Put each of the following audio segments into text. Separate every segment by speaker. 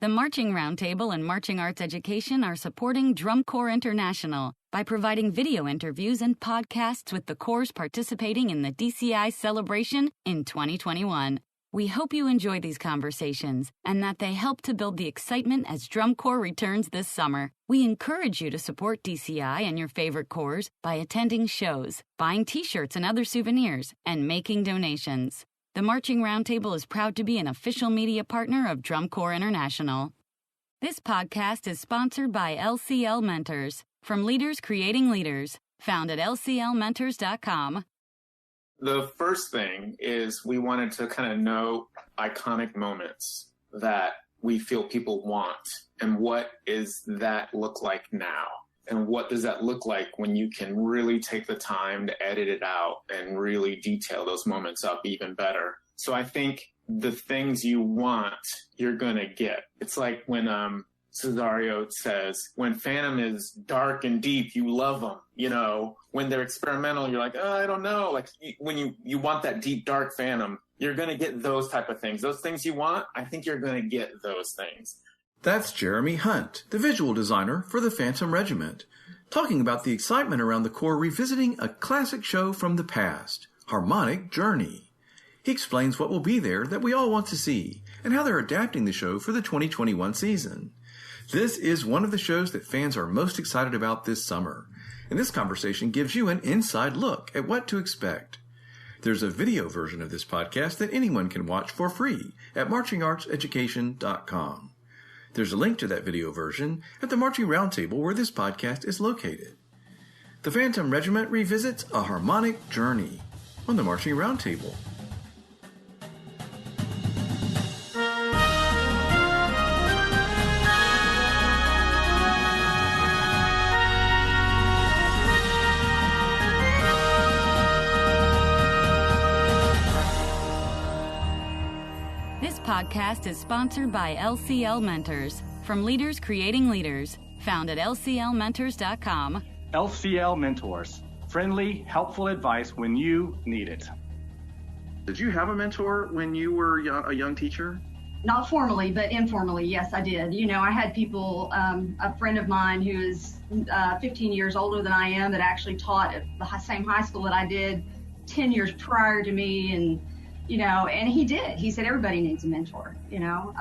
Speaker 1: The Marching Roundtable and Marching Arts Education are supporting Drum Corps International by providing video interviews and podcasts with the corps participating in the DCI celebration in 2021. We hope you enjoy these conversations and that they help to build the excitement as Drum Corps returns this summer. We encourage you to support DCI and your favorite corps by attending shows, buying t-shirts and other souvenirs, and making donations. The Marching Roundtable is proud to be an official media partner of Drum Corps International. This podcast is sponsored by LCL Mentors, from leaders creating leaders, found at lclmentors.com.
Speaker 2: The first thing is we wanted to kind of know iconic moments that we feel people want, and what does that look like now? And what does that look like when you can really take the time to edit it out and really detail those moments up even better? So I think the things you want, you're going to get. It's like when Cesario says, when Phantom is dark and deep, you love them. You know, when they're experimental, you're like, oh, I don't know. Like when you want that deep, dark Phantom, you're going to get those type of things. Those things you want, I think you're going to get those things.
Speaker 3: That's Jeremy Hunt, the visual designer for the Phantom Regiment, talking about the excitement around the Corps revisiting a classic show from the past, Harmonic Journey. He explains what will be there that we all want to see, and how they're adapting the show for the 2021 season. This is one of the shows that fans are most excited about this summer, and this conversation gives you an inside look at what to expect. There's a video version of this podcast that anyone can watch for free at marchingartseducation.com. There's a link to that video version at the Marching Roundtable where this podcast is located. The Phantom Regiment revisits a harmonic journey on the Marching Roundtable.
Speaker 1: This podcast is sponsored by LCL Mentors, from leaders creating leaders, found at lclmentors.com.
Speaker 4: LCL Mentors, friendly, helpful advice when you need it.
Speaker 3: Did you have a mentor when you were a young teacher?
Speaker 5: Not formally, but informally, yes, I did. You know, I had people, a friend of mine who is 15 years older than I am that actually taught at the same high school that I did 10 years prior to me, and you know, and he did. He said everybody needs a mentor, you know.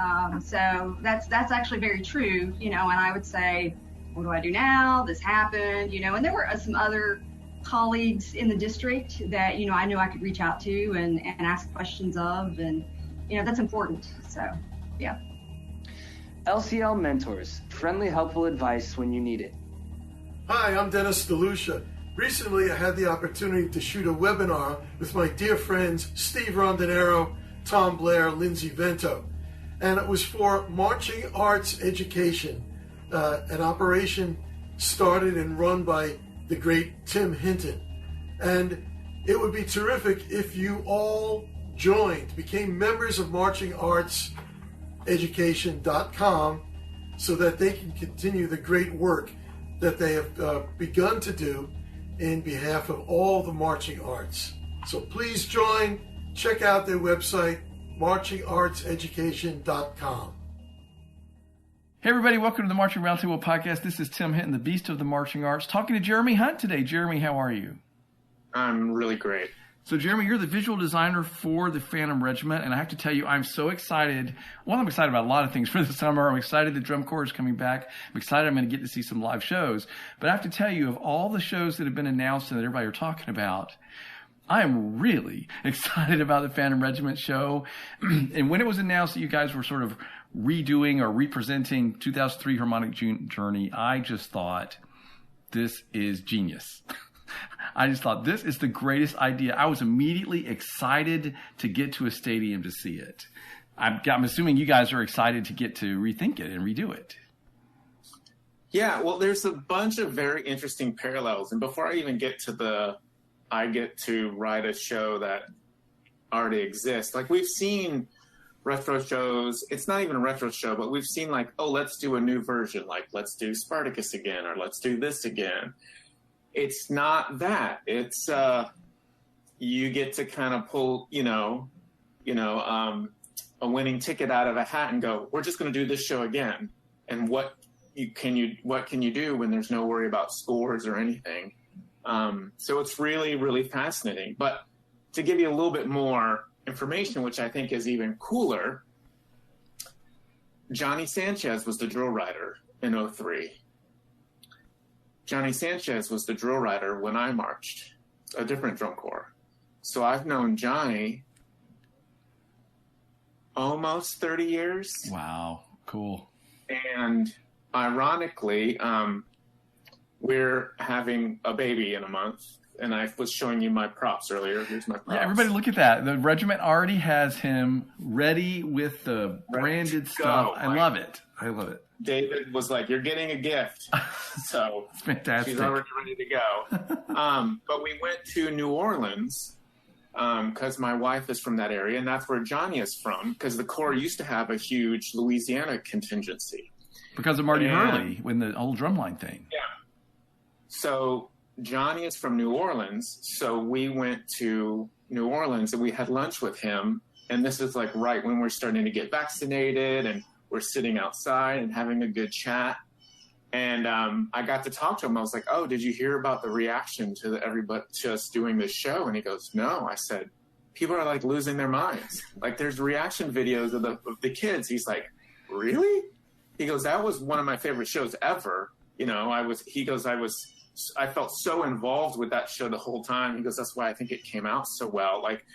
Speaker 5: So that's actually very true, you know. And I would say, what do I do now? This happened, you know. And there were some other colleagues in the district that, you know, I knew I could reach out to and ask questions of, and you know, that's important. So, yeah.
Speaker 6: LCL Mentors, friendly, helpful advice when you need it.
Speaker 7: Hi, I'm Dennis DeLucia. Recently, I had the opportunity to shoot a webinar with my dear friends Steve Rondinero, Tom Blair, Lindsay Vento, and it was for Marching Arts Education, an operation started and run by the great Tim Hinton. And it would be terrific if you all joined, became members of marchingartseducation.com so that they can continue the great work that they have begun to do in behalf of all the marching arts. So please join, check out their website, marchingartseducation.com.
Speaker 3: Hey everybody, welcome to the Marching Roundtable podcast. This is Tim Hinton, the Beast of the Marching Arts, talking to Jeremy Hunt today. Jeremy, how are you?
Speaker 2: I'm really great.
Speaker 3: So Jeremy, you're the visual designer for the Phantom Regiment, and I have to tell you, I'm so excited. Well, I'm excited about a lot of things for the summer. I'm excited the Drum Corps is coming back. I'm excited I'm going to get to see some live shows. But I have to tell you, of all the shows that have been announced and that everybody are talking about, I am really excited about the Phantom Regiment show. And when it was announced that you guys were sort of redoing or representing 2003 Harmonic Journey, I just thought, this is genius. I just thought, this is the greatest idea. I was immediately excited to get to a stadium to see it. I'm assuming you guys are excited to get to rethink it and redo it.
Speaker 2: Yeah, well, there's a bunch of very interesting parallels. And before I even get to I get to write a show that already exists. Like, we've seen retro shows. It's not even a retro show, but we've seen, like, oh, let's do a new version. Like, let's do Spartacus again, or let's do this again. It's not that. It's you get to kind of pull, a winning ticket out of a hat and go, we're just going to do this show again. And what can you do when there's no worry about scores or anything? So it's really, really fascinating. But to give you a little bit more information, which I think is even cooler, Johnny Sanchez was the drill rider in 2003. Johnny Sanchez was the drill rider when I marched a different drum corps. So I've known Johnny almost 30 years.
Speaker 3: Wow, cool.
Speaker 2: And ironically, we're having a baby in a month. And I was showing you my props earlier. Here's my props.
Speaker 3: Yeah, everybody look at that. The regiment already has him ready with the branded stuff. I love it. David
Speaker 2: was like, you're getting a gift. So
Speaker 3: it's fantastic.
Speaker 2: She's already ready to go. But we went to New Orleans because my wife is from that area, and that's where Johnny is from, because the Corps used to have a huge Louisiana contingency.
Speaker 3: Because of Marty Hurley, when the old drumline thing.
Speaker 2: Yeah. So Johnny is from New Orleans, so we went to New Orleans and we had lunch with him. And this is like right when we're starting to get vaccinated, and we're sitting outside and having a good chat. And I got to talk to him. I was like, "Oh, did you hear about the reaction to everybody to us doing this show?" And he goes, "No." I said, "People are like losing their minds. Like there's reaction videos of the kids." He's like, "Really?" He goes, "That was one of my favorite shows ever." You know, I felt so involved with that show the whole time. He goes, "That's why I think it came out so well," like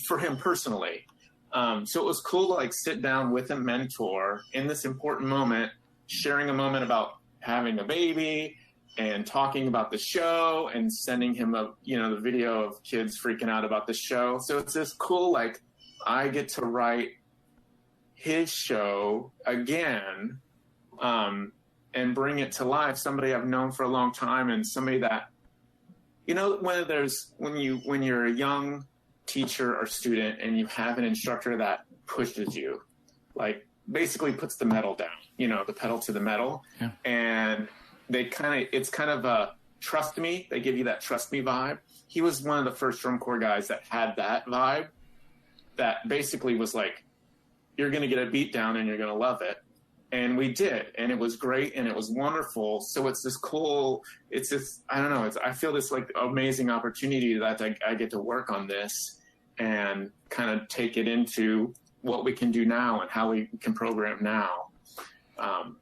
Speaker 2: for him personally. So it was cool to like sit down with a mentor in this important moment, sharing a moment about having a baby and talking about the show and sending him the video of kids freaking out about the show. So it's this cool, like I get to write his show again, and bring it to life. Somebody I've known for a long time, and somebody that, when you're a young teacher or student and you have an instructor that pushes you, like basically puts the metal down, the pedal to the metal. Yeah. And it's kind of a trust me. They give you that trust me vibe. He was one of the first drum corps guys that had that vibe, that basically was like, you're going to get a beat down and you're going to love it. And we did, and it was great, and it was wonderful. So it's this cool, I feel this like amazing opportunity that I get to work on this and kind of take it into what we can do now and how we can program now.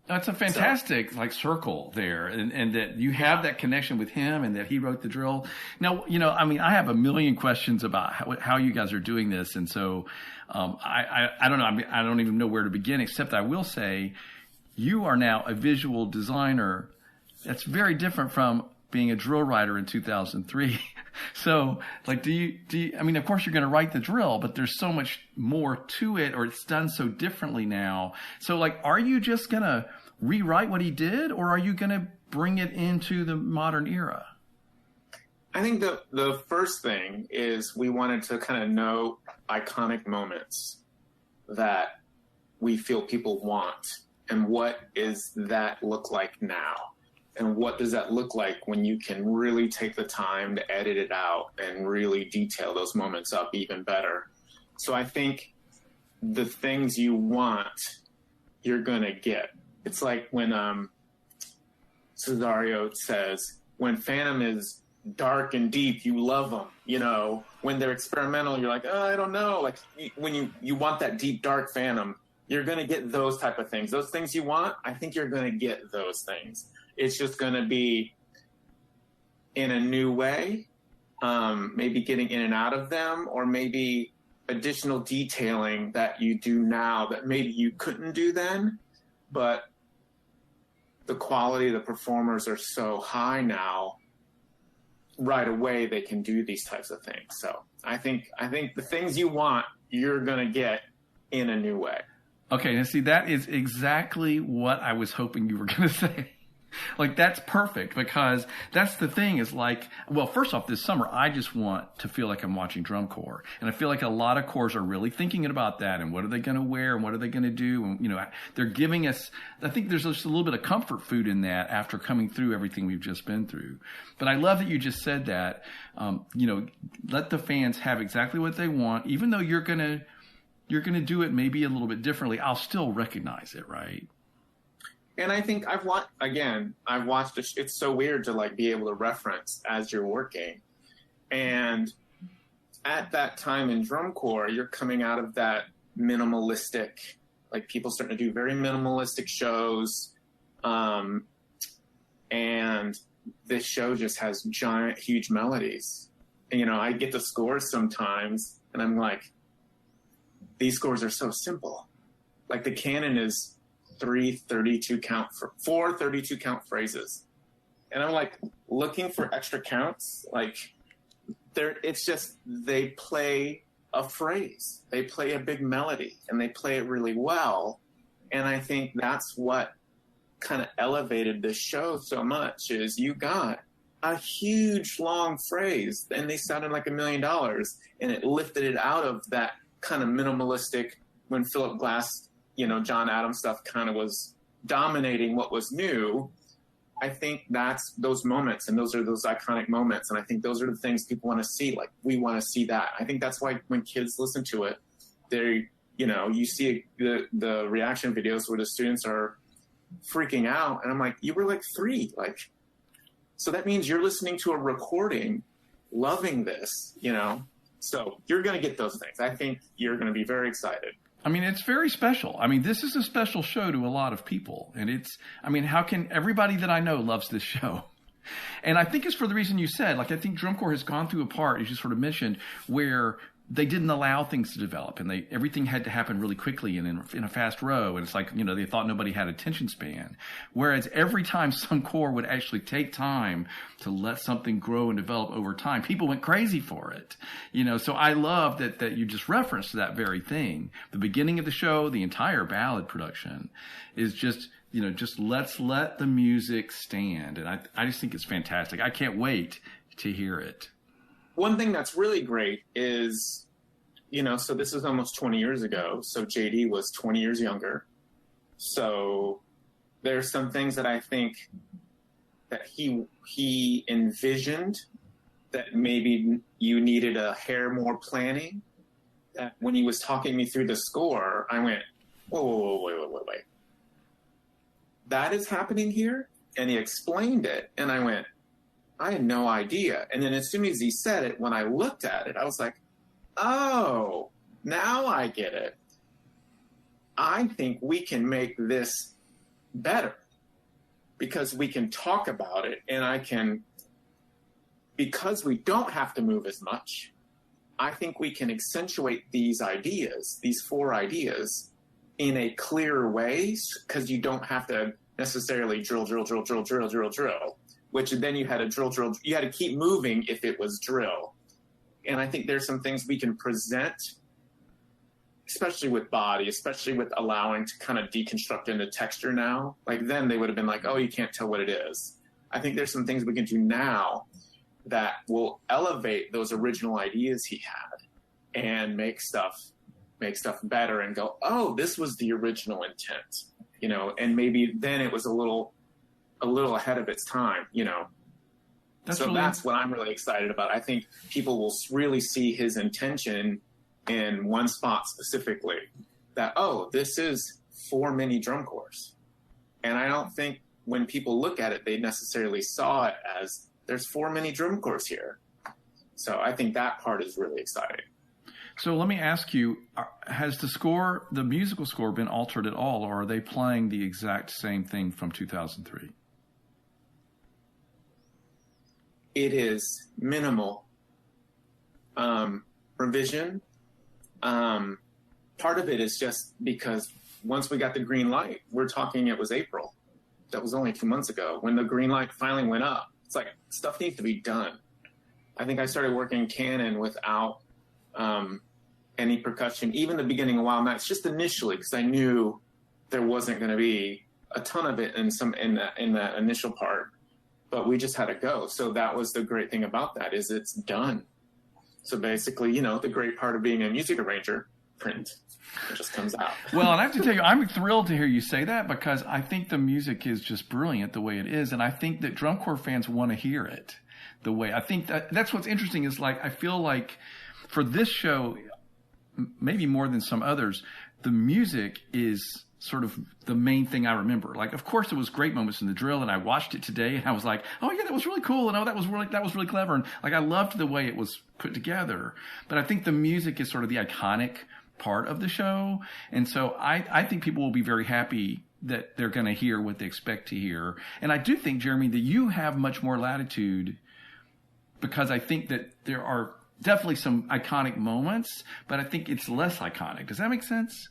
Speaker 3: That's a fantastic circle there, and that you have that connection with him, and that he wrote the drill. Now, I have a million questions about how you guys are doing this, and so I don't know. I don't even know where to begin, except I will say you are now a visual designer. That's very different from being a drill writer in 2003. So, do you, of course you're going to write the drill, but there's so much more to it, or it's done so differently now. So, are you just going to rewrite what he did, or are you going to bring it into the modern era?
Speaker 2: I think the first thing is we wanted to kind of know iconic moments that we feel people want, and what is that look like now? And what does that look like when you can really take the time to edit it out and really detail those moments up even better? So I think the things you want, you're going to get. It's like when Cesario says, when Phantom is dark and deep, you love them. When they're experimental, you're like, oh, I don't know. Like when you want that deep, dark Phantom, you're going to get those type of things. Those things you want, I think you're going to get those things. It's just going to be in a new way, maybe getting in and out of them, or maybe additional detailing that you do now that maybe you couldn't do then. But the quality of the performers are so high now, right away they can do these types of things. So I think the things you want, you're going to get in a new way.
Speaker 3: Okay, now see, that is exactly what I was hoping you were going to say. That's perfect, because that's the thing is first off, this summer, I just want to feel like I'm watching drum corps. And I feel like a lot of corps are really thinking about that, and what are they going to wear, and what are they going to do? And, they're giving us, I think there's just a little bit of comfort food in that after coming through everything we've just been through. But I love that you just said that, let the fans have exactly what they want, even though you're going to you're going to do it maybe a little bit differently, I'll still recognize it, right?
Speaker 2: And I think I've watched it's so weird to like be able to reference as you're working. And at that time in drum corps, you're coming out of that minimalistic, like people starting to do very minimalistic shows. And this show just has giant, huge melodies. And, you know, I get the scores sometimes and I'm like, these scores are so simple. Like the canon is 4 32 count phrases. And I'm like looking for extra counts. Like it's just, they play a phrase, they play a big melody and they play it really well. And I think that's what kind of elevated this show so much is you got a huge long phrase and they sounded like $1 million and it lifted it out of that kind of minimalistic when Philip Glass, you know, John Adams stuff kind of was dominating what was new. I think that's those moments and those are those iconic moments. And I think those are the things people want to see. Like we want to see that. I think that's why when kids listen to it, they, you know, you see the reaction videos where the students are freaking out. And I'm like, you were like 3, like, so that means you're listening to a recording, loving this, you know? So you're going to get those things. I think you're going to be very excited.
Speaker 3: I mean, it's very special. I mean, this is a special show to a lot of people. And it's, I mean, how can everybody that I know loves this show? And I think it's for the reason you said, like, I think drum corps has gone through a part, as you sort of mentioned, where they didn't allow things to develop and everything had to happen really quickly and in a fast row. And it's like, you know, they thought nobody had attention span. Whereas every time some corps would actually take time to let something grow and develop over time, people went crazy for it. You know, so I love that you just referenced that very thing. The beginning of the show, the entire ballad production is just, you know, just let's let the music stand. And I just think it's fantastic. I can't wait to hear it.
Speaker 2: One thing that's really great is, you know, so this is almost 20 years ago. So JD was 20 years younger. So there's some things that I think that he envisioned that maybe you needed a hair more planning. That when he was talking me through the score, I went, whoa, wait. That is happening here? And he explained it. And I went, I had no idea. And then as soon as he said it, when I looked at it, I was like, oh, now I get it. I think we can make this better because we can talk about it and because we don't have to move as much, I think we can accentuate these ideas, these 4 ideas in a clearer way because you don't have to necessarily drill. Which then you had to drill. You had to keep moving if it was drill. And I think there's some things we can present, especially with body, especially with allowing to kind of deconstruct into texture now. Like then they would have been like, oh, you can't tell what it is. I think there's some things we can do now that will elevate those original ideas he had and make stuff better and go, oh, this was the original intent, you know, and maybe then it was a little ahead of its time, you know. That's what I'm really excited about. I think people will really see his intention in one spot specifically that, oh, this is 4 mini drum corps. And I don't think when people look at it, they necessarily saw it as there's 4 mini drum corps here. So I think that part is really exciting.
Speaker 3: So let me ask you, has the musical score been altered at all, or are they playing the exact same thing from 2003?
Speaker 2: It is minimal revision. Part of it is just because once we got the green light, we're talking it was April. That was only 2 months ago. When the green light finally went up, it's like stuff needs to be done. I think I started working canon without any percussion, even the beginning of Wild Nights, just initially, because I knew there wasn't going to be a ton of it in that initial part. But we just had to go. So that was the great thing about that is it's done. So basically, you know, the great part of being a music arranger, print. It just comes out.
Speaker 3: Well, and I have to tell you, I'm thrilled to hear you say that because I think the music is just brilliant the way it is. And I think that drum corps fans want to hear it the way I think that's what's interesting is like, I feel like for this show, maybe more than some others, the music is sort of the main thing I remember. Like, of course, there was great moments in the drill, and I watched it today, and I was like, oh yeah, that was really cool, and oh, that was really clever, and like I loved the way it was put together. But I think the music is sort of the iconic part of the show, and so I think people will be very happy that they're going to hear what they expect to hear. And I do think, Jeremy, that you have much more latitude, because I think that there are definitely some iconic moments, but I think it's less iconic. Does that make sense?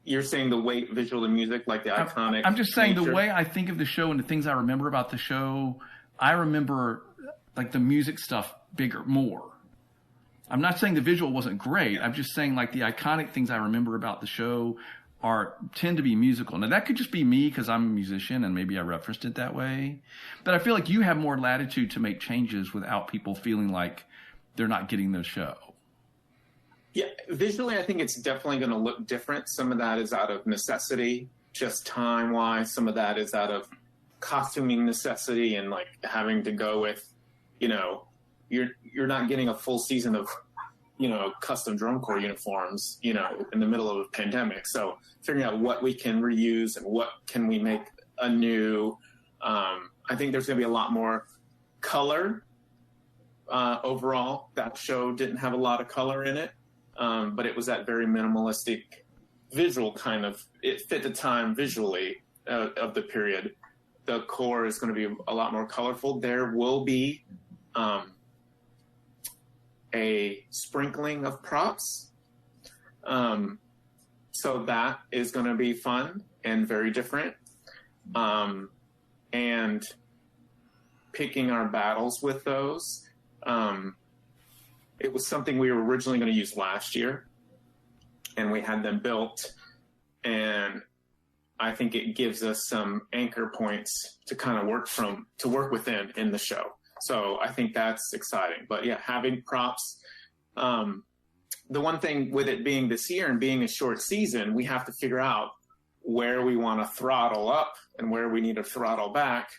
Speaker 2: You're saying the way visual and music, like the iconic.
Speaker 3: I'm just saying
Speaker 2: nature.
Speaker 3: The way I think of the show and the things I remember about the show, I remember like the music stuff more. I'm not saying the visual wasn't great. I'm just saying like the iconic things I remember about the show tend to be musical. Now that could just be me because I'm a musician and maybe I referenced it that way. But I feel like you have more latitude to make changes without people feeling like they're not getting the show.
Speaker 2: Yeah, visually, I think it's definitely going to look different. Some of that is out of necessity, just time-wise. Some of that is out of costuming necessity and like having to go with, you're not getting a full season of, custom drum corps uniforms, in the middle of a pandemic. So figuring out what we can reuse and what can we make anew. I think there's going to be a lot more color overall. That show didn't have a lot of color in it. But it was that very minimalistic visual kind of, it fit the time visually of the period. The core is going to be a lot more colorful. There will be a sprinkling of props. So that is going to be fun and very different. And picking our battles with those. It was something we were originally going to use last year, and we had them built, and I think it gives us some anchor points to kind of work within in the show. So I think that's exciting. But yeah, having props. The one thing with it being this year and being a short season, we have to figure out where we want to throttle up and where we need to throttle back,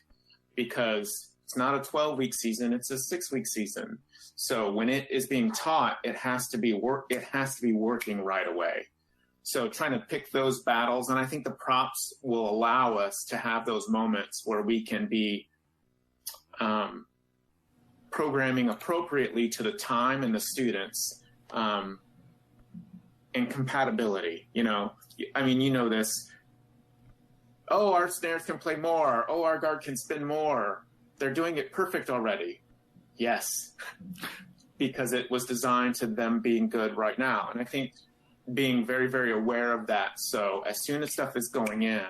Speaker 2: because it's not a 12-week season, it's a 6-week season. So when it is being taught, it has to be working right away. So trying to pick those battles, and I think the props will allow us to have those moments where we can be programming appropriately to the time and the students, and compatibility. This. Oh, our snares can play more. Oh, our guard can spin more. They're doing it perfect already. Yes, because it was designed to them being good right now. And I think being very, very aware of that. So as soon as stuff is going in,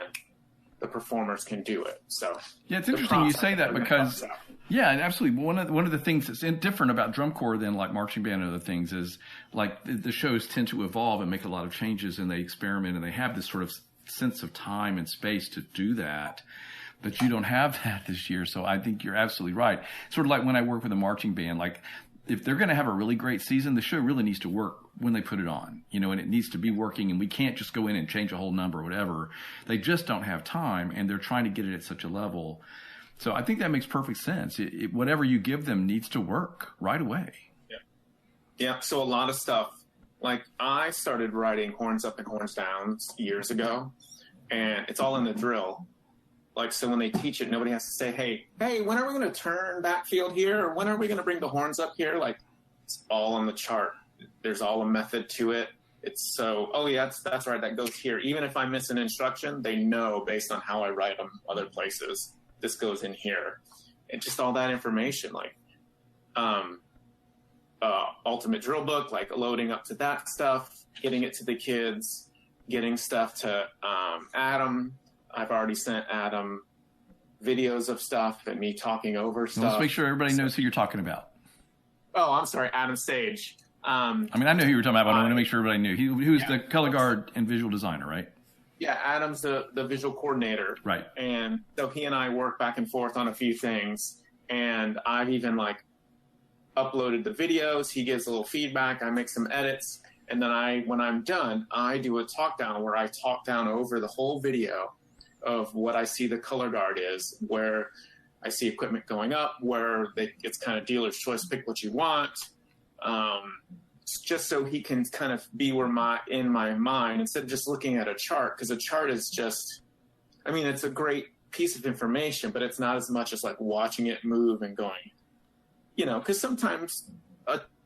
Speaker 2: the performers can do it. So
Speaker 3: yeah, it's interesting you say that, because yeah, absolutely. One of the things that's different about drum corps than like marching band and other things is like the shows tend to evolve and make a lot of changes, and they experiment, and they have this sort of sense of time and space to do that. But you don't have that this year, so I think you're absolutely right. Sort of like when I work with a marching band, like if they're going to have a really great season, the show really needs to work when they put it on, and it needs to be working, and we can't just go in and change a whole number or whatever. They just don't have time, and they're trying to get it at such a level. So I think that makes perfect sense. Whatever you give them needs to work right away.
Speaker 2: Yeah. So a lot of stuff, like I started writing horns up and horns down years ago, and it's all in the drill. Like, so when they teach it, nobody has to say, hey, when are we going to turn backfield here? Or when are we going to bring the horns up here? Like, it's all on the chart. There's all a method to it. It's so, oh yeah, that's right. That goes here. Even if I miss an instruction, they know based on how I write them other places, this goes in here. And just all that information, like, ultimate drill book, like loading up to that stuff, getting it to the kids, getting stuff to Adam. I've already sent Adam videos of stuff and me talking over stuff.
Speaker 3: Let's make sure everybody knows who you're talking about.
Speaker 2: Oh, I'm sorry, Adam Sage.
Speaker 3: I know who you were talking about, but I want to make sure everybody knew. He was the color guard and visual designer, right?
Speaker 2: Yeah, Adam's the visual coordinator.
Speaker 3: Right. And
Speaker 2: so he and I work back and forth on a few things. And I've even uploaded the videos. He gives a little feedback. I make some edits. And then when I'm done, I do a talk down where I talk down over the whole video of what I see the color guard is, where I see equipment going up, where it's kind of dealer's choice, pick what you want. just so he can kind of be in my mind instead of just looking at a chart, because a chart is just, I mean, it's a great piece of information, but it's not as much as like watching it move and going, because sometimes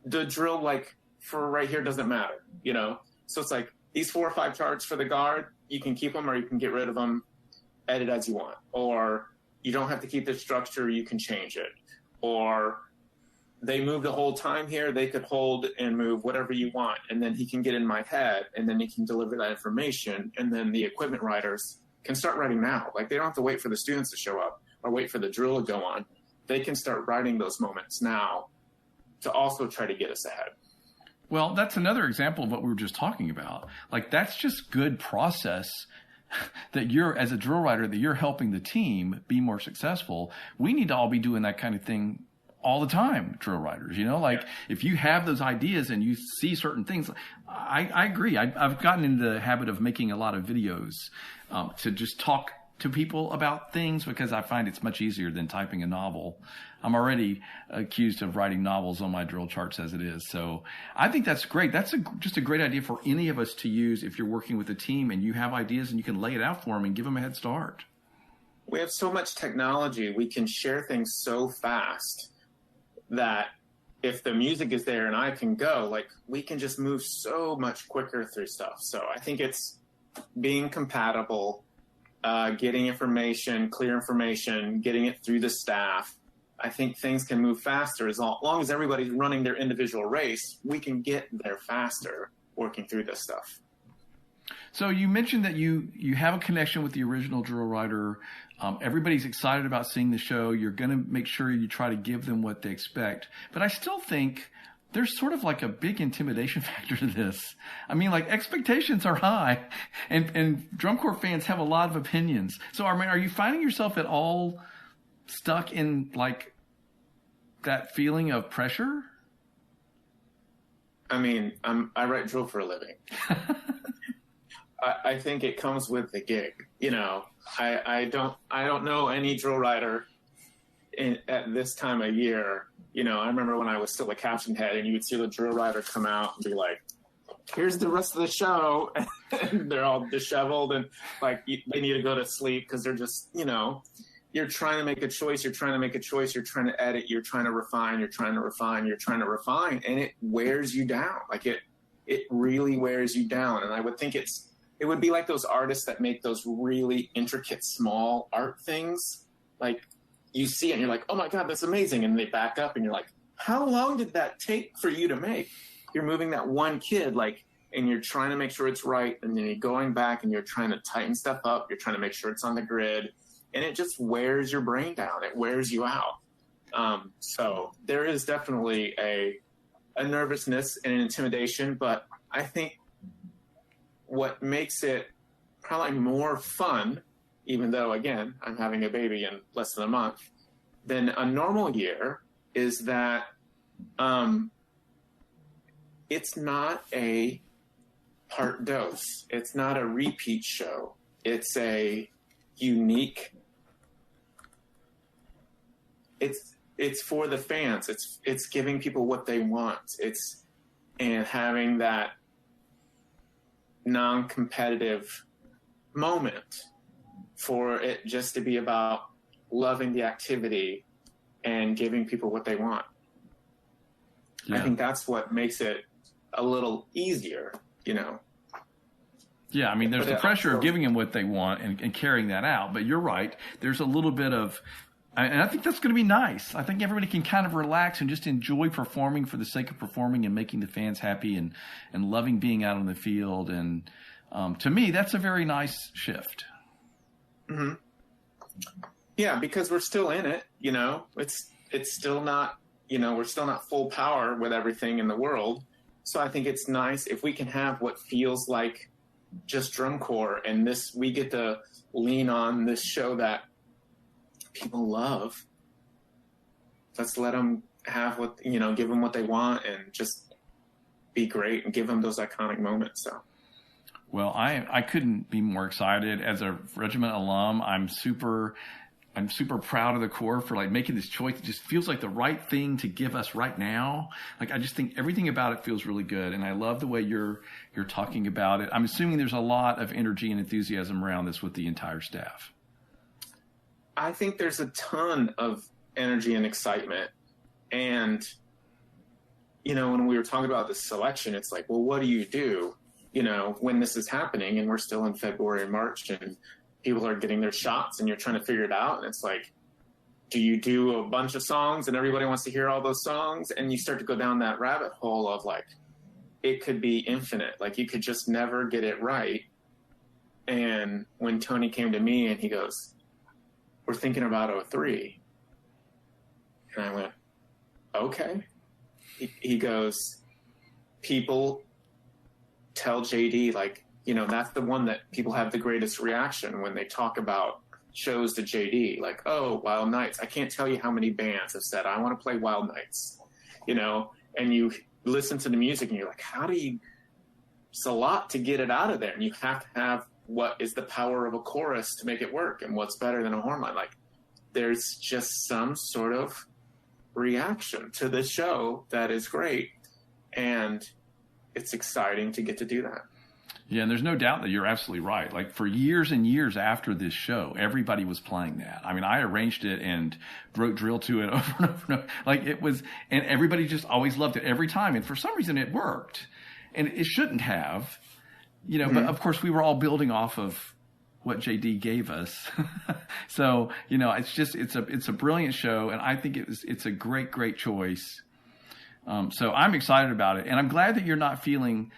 Speaker 2: the drill, like for right here, doesn't matter, so it's like these 4 or 5 charts for the guard, you can keep them or you can get rid of them, edit as you want, or you don't have to keep the structure, you can change it, or they move the whole time here, they could hold and move whatever you want, and then he can get in my head, and then he can deliver that information, and then the equipment writers can start writing now. Like, they don't have to wait for the students to show up or wait for the drill to go on. They can start writing those moments now to also try to get us ahead.
Speaker 3: Well, that's another example of what we were just talking about. Like, that's just good process that you're, as a drill writer, that you're helping the team be more successful. We need to all be doing that kind of thing all the time, drill writers, if you have those ideas and you see certain things, I agree. I've gotten into the habit of making a lot of videos to just talk to people about things because I find it's much easier than typing a novel. I'm already accused of writing novels on my drill charts as it is. So I think that's great. That's just a great idea for any of us to use if you're working with a team and you have ideas and you can lay it out for them and give them a head start.
Speaker 2: We have so much technology. We can share things so fast that if the music is there and I can go, like, we can just move so much quicker through stuff. So I think it's being compatible, getting information, clear information, getting it through the staff. I think things can move faster as long as everybody's running their individual race. We can get there faster working through this stuff.
Speaker 3: So you mentioned that you have a connection with the original drill writer. Everybody's excited about seeing the show. You're going to make sure you try to give them what they expect. But I still think there's sort of like a big intimidation factor to this. I mean, like, expectations are high and drum corps fans have a lot of opinions. So are you finding yourself at all stuck in like that feeling of pressure?
Speaker 2: I mean, I write drill for a living. I think it comes with the gig. I don't know any drill writer at this time of year. I remember when I was still a caption head and you would see the drill writer come out and be like, here's the rest of the show. And they're all disheveled and like they need to go to sleep because they're just, you're trying to make a choice. You're trying to edit. You're trying to refine. And it wears you down. Like it really wears you down. And I would think it would be like those artists that make those really intricate, small art things. Like, you see it and you're like, oh my God, that's amazing. And they back up and you're like, how long did that take for you to make? You're moving that one kid, and you're trying to make sure it's right. And then you're going back and you're trying to tighten stuff up. You're trying to make sure it's on the grid. And it just wears your brain down. It wears you out. So there is definitely a nervousness and an intimidation, but I think what makes it probably more fun, even though, again, I'm having a baby in less than a month, than a normal year, is that it's not a part dose. It's not a repeat show. It's a unique. It's for the fans. It's giving people what they want. And having that non-competitive moment for it just to be about loving the activity and giving people what they want. Yeah. I think that's what makes it a little easier,
Speaker 3: Yeah, I mean, there's the pressure of giving them what they want and carrying that out. But you're right. There's a little bit of, and I think that's going to be nice. I think everybody can kind of relax and just enjoy performing for the sake of performing and making the fans happy and loving being out on the field. And to me, that's a very nice shift.
Speaker 2: Mm-hmm. Yeah, because we're still in it, it's still not, we're still not full power with everything in the world. So I think it's nice if we can have what feels like just drum corps, and we get to lean on this show that people love. Let's let them have give them what they want and just be great and give them those iconic moments. So.
Speaker 3: Well, I couldn't be more excited. As a regiment alum, I'm super I'm super proud of the Corps for like making this choice. It just feels like the right thing to give us right now. Like I just think everything about it feels really good, and I love the way you're talking about it. I'm assuming there's a lot of energy and enthusiasm around this with the entire staff.
Speaker 2: I think there's a ton of energy and excitement. And, you know, when we were talking about this selection, it's like, well, what do you do, you know, when this is happening and we're still in February and March and people are getting their shots and you're trying to figure it out. And it's like, do you do a bunch of songs and everybody wants to hear all those songs? And you start to go down that rabbit hole of like, it could be infinite. Like you could just never get it right. And when Tony came to me and he goes, we're thinking about 03. And I went, okay. He goes, people tell JD, like, you know, that's the one that people have the greatest reaction when they talk about shows to JD, like, oh, Wild Nights. I can't tell you how many bands have said, I want to play Wild Nights, you know, and you listen to the music and you're like, how do you, it's a lot to get it out of there. And you have to have what is the power of a chorus to make it work. And what's better than a horn line? Like, there's just some sort of reaction to the show that is great. And it's exciting to get to do that.
Speaker 3: Yeah, and there's no doubt that you're absolutely right. Like for years and years after this show, everybody was playing that. I mean, I arranged it and wrote drill to it over and over and over. Like it was, and everybody just always loved it every time. And for some reason it worked. And it shouldn't have, you know, but of course we were all building off of what JD gave us. So, you know, it's just, it's a brilliant show. And I think it's a great, great choice. So I'm excited about it. And I'm glad that you're not feeling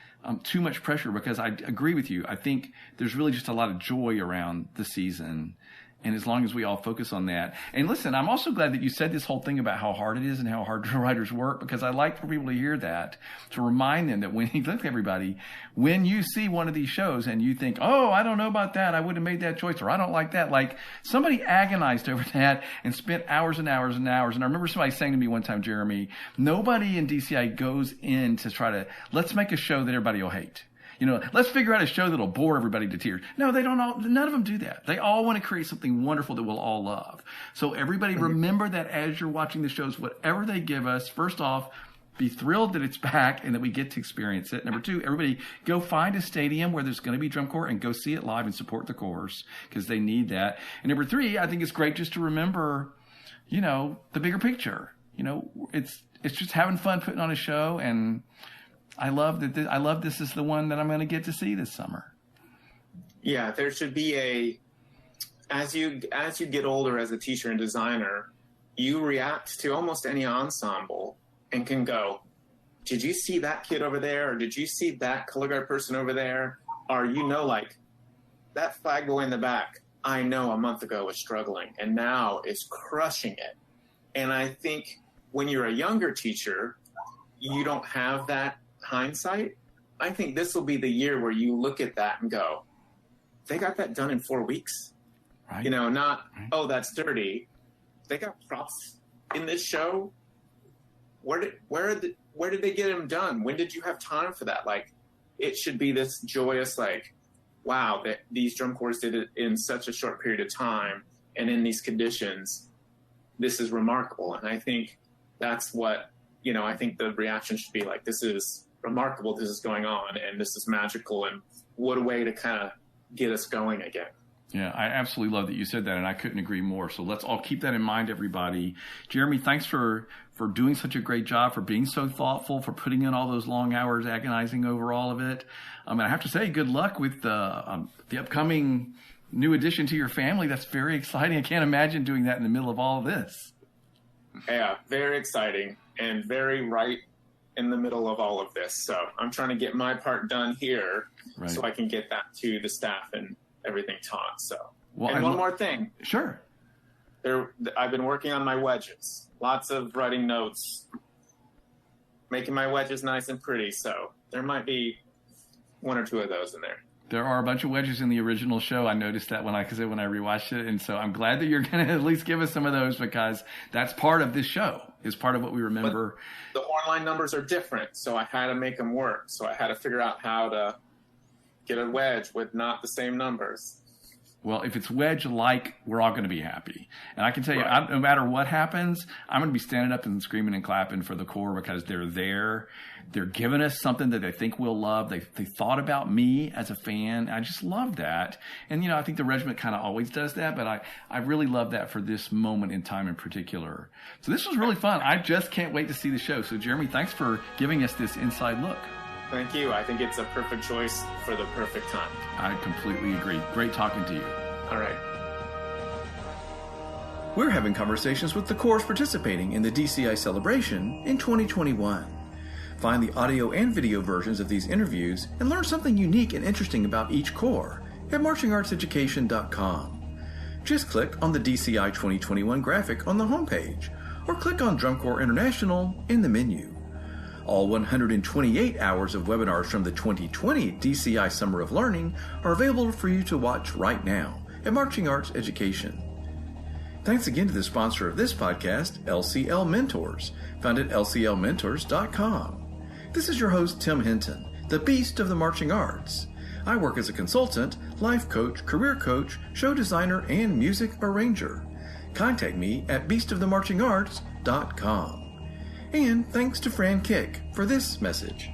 Speaker 3: too much pressure, because I agree with you. I think there's really just a lot of joy around the season. And as long as we all focus on that. And listen, I'm also glad that you said this whole thing about how hard it is and how hard writers work, because I like for people to hear that, to remind them that when you look at everybody, when you see one of these shows and you think, oh, I don't know about that, I would have made that choice, or I don't like that. Like somebody agonized over that and spent hours and hours and hours. And I remember somebody saying to me one time, Jeremy, nobody in DCI goes in to try to, let's make a show that everybody will hate. You know, let's figure out a show that'll bore everybody to tears. No, they don't all, none of them do that. They all want to create something wonderful that we'll all love. So everybody remember that as you're watching the shows, whatever they give us, first off, be thrilled that it's back and that we get to experience it. Number two, everybody go find a stadium where there's going to be drum corps and go see it live and support the chorus, because they need that. And number three, I think it's great just to remember, you know, the bigger picture. You know, it's just having fun putting on a show, and I love that. I love this is the one that I'm going to get to see this summer.
Speaker 2: Yeah, there should be as you get older as a teacher and designer, you react to almost any ensemble and can go, did you see that kid over there? Or did you see that color guard person over there? Or, you know, like that flag boy in the back, I know a month ago was struggling and now is crushing it. And I think when you're a younger teacher, you don't have that hindsight. I think this will be the year where you look at that and go, they got that done in 4 weeks. Right. You know, not, oh, that's dirty. They got props in this show. Where did they get them done? When did you have time for that? Like, it should be this joyous, like, wow, that these drum corps did it in such a short period of time and in these conditions. This is remarkable. And I think that's what, you know, I think the reaction should be like, this is remarkable, this is going on, and this is magical, and what a way to kind of get us going again.
Speaker 3: Yeah, I absolutely love that you said that, and I couldn't agree more. So let's all keep that in mind, everybody. Jeremy, thanks for doing such a great job, for being so thoughtful, for putting in all those long hours, agonizing over all of it. And I have to say, good luck with the upcoming new addition to your family. That's very exciting. I can't imagine doing that in the middle of all of this.
Speaker 2: Yeah, very exciting and very right in the middle of all of this. So I'm trying to get my part done here so I can get that to the staff and everything taught. So, well, and one more thing.
Speaker 3: Sure.
Speaker 2: I've been working on my wedges. Lots of writing notes, making my wedges nice and pretty. So there might be one or two of those in there.
Speaker 3: There are a bunch of wedges in the original show. I noticed that when I rewatched it. And so I'm glad that you're going to at least give us some of those, because that's part of this show, is part of what we remember.
Speaker 2: But the horn line numbers are different, so I had to make them work. So I had to figure out how to get a wedge with not the same numbers.
Speaker 3: Well, if it's wedge-like, we're all going to be happy. And I can tell you, no matter what happens, I'm going to be standing up and screaming and clapping for the Corps because they're there. They're giving us something that they think we'll love. They thought about me as a fan. I just love that. And, I think the regiment kind of always does that, but I really love that for this moment in time in particular. So this was really fun. I just can't wait to see the show. So, Jeremy, thanks for giving us this inside look.
Speaker 2: Thank you. I think it's a perfect choice for the perfect time.
Speaker 3: I completely agree. Great talking to you.
Speaker 2: All right.
Speaker 3: We're having conversations with the Corps participating in the DCI celebration in 2021. Find the audio and video versions of these interviews and learn something unique and interesting about each Corps at marchingartseducation.com. Just click on the DCI 2021 graphic on the homepage or click on Drum Corps International in the menu. All 128 hours of webinars from the 2020 DCI Summer of Learning are available for you to watch right now at Marching Arts Education. Thanks again to the sponsor of this podcast, LCL Mentors, found at lclmentors.com. This is your host, Tim Hinton, the Beast of the Marching Arts. I work as a consultant, life coach, career coach, show designer, and music arranger. Contact me at beastofthemarchingarts.com. And thanks to Fran Kick for this message.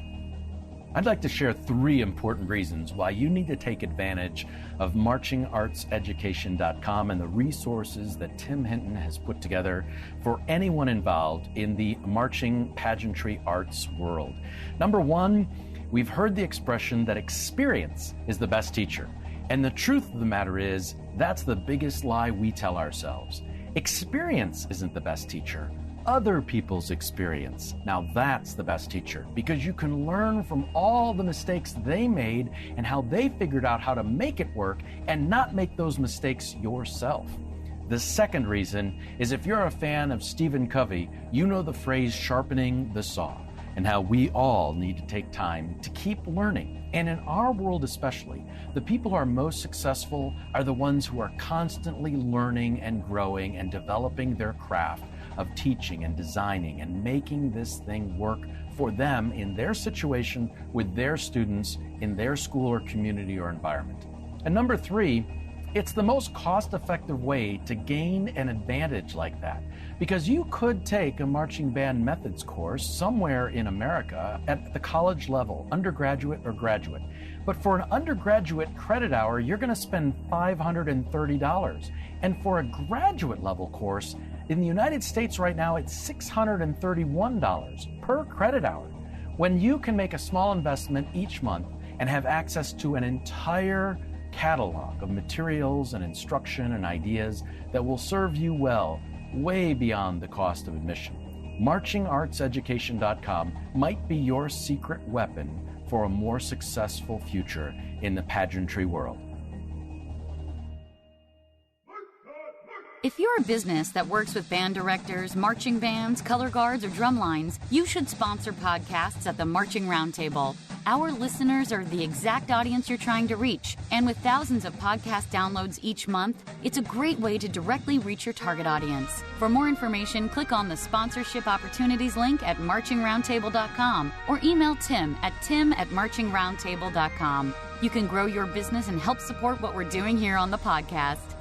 Speaker 8: I'd like to share 3 important reasons why you need to take advantage of marchingartseducation.com and the resources that Tim Hinton has put together for anyone involved in the marching pageantry arts world. Number 1, we've heard the expression that experience is the best teacher. And the truth of the matter is, that's the biggest lie we tell ourselves. Experience isn't the best teacher. Other people's experience. Now that's the best teacher, because you can learn from all the mistakes they made and how they figured out how to make it work and not make those mistakes yourself. The second reason is if you're a fan of Stephen Covey, you know the phrase sharpening the saw and how we all need to take time to keep learning. And in our world especially, the people who are most successful are the ones who are constantly learning and growing and developing their craft of teaching and designing and making this thing work for them in their situation with their students in their school or community or environment. And number 3, it's the most cost-effective way to gain an advantage like that, because you could take a marching band methods course somewhere in America at the college level, undergraduate or graduate. But for an undergraduate credit hour, you're going to spend $530. And for a graduate level course, in the United States right now, it's $631 per credit hour, when you can make a small investment each month and have access to an entire catalog of materials and instruction and ideas that will serve you well, way beyond the cost of admission. marchingartseducation.com might be your secret weapon for a more successful future in the pageantry world.
Speaker 1: If you're a business that works with band directors, marching bands, color guards, or drum lines, you should sponsor podcasts at the Marching Roundtable. Our listeners are the exact audience you're trying to reach, and with thousands of podcast downloads each month, it's a great way to directly reach your target audience. For more information, click on the sponsorship opportunities link at marchingroundtable.com or email Tim at marchingroundtable.com. You can grow your business and help support what we're doing here on the podcast.